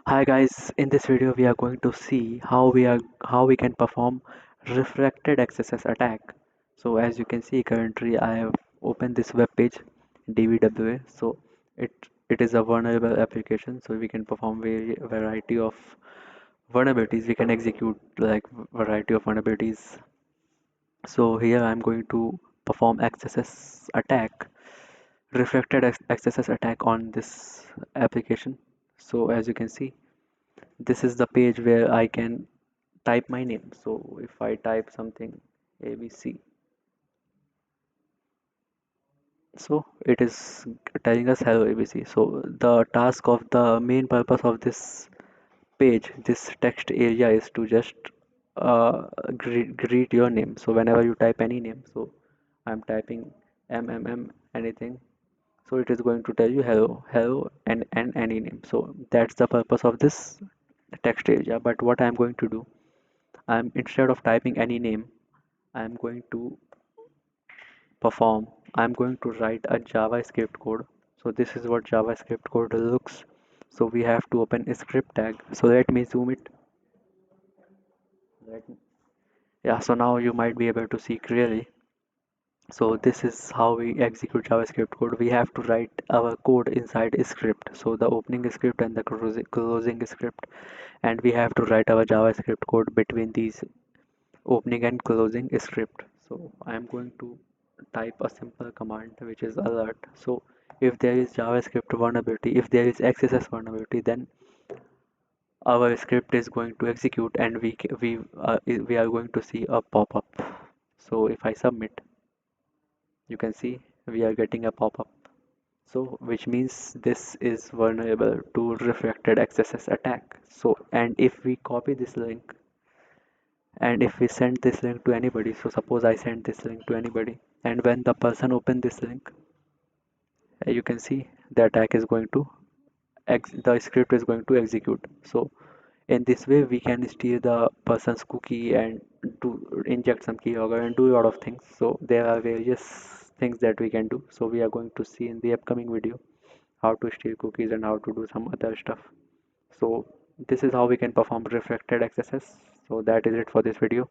Hi guys, in this video we are going to see how we can perform refracted XSS attack. So as you can see currently I have opened this web page DVWA. So it is a vulnerable application, so we can perform variety of vulnerabilities. We can execute like variety of vulnerabilities. So here I'm going to perform XSS attack, refracted XSS attack on this application. So as you can see, this is the page where I can type my name. So if I type something ABC, so it is telling us hello ABC. So the task of the main purpose of this page, this text area, is to just greet your name. So whenever you type any name, so I'm typing MMM anything, so it is going to tell you hello and any name. So that's the purpose of this text area. But what I'm going to do, I'm instead of typing any name, I'm going to perform, I'm going to write a JavaScript code. So this is what JavaScript code looks. So we have to open a script tag. So let me zoom it. Let me- Yeah, so now you might be able to see clearly. So this is how we execute JavaScript code. We have to write our code inside a script. So the opening script and the closing script, and we have to write our JavaScript code between these opening and closing script. So I'm going to type a simple command which is alert. So if there is JavaScript vulnerability, if there is XSS vulnerability, then our script is going to execute and we are going to see a pop-up. So if I submit, you can see we are getting a pop-up. So which means this is vulnerable to refracted XSS attack. So and if we copy this link and if we send this link to anybody, so suppose I send this link to anybody, and when the person open this link, you can see the attack is going to the script is going to execute. So in this way we can steal the person's cookie and do inject some keylogger and do a lot of things. So there are various things that we can do. So we are going to see in the upcoming video how to steal cookies and how to do some other stuff. So this is how we can perform refracted XSS. So that is it for this video.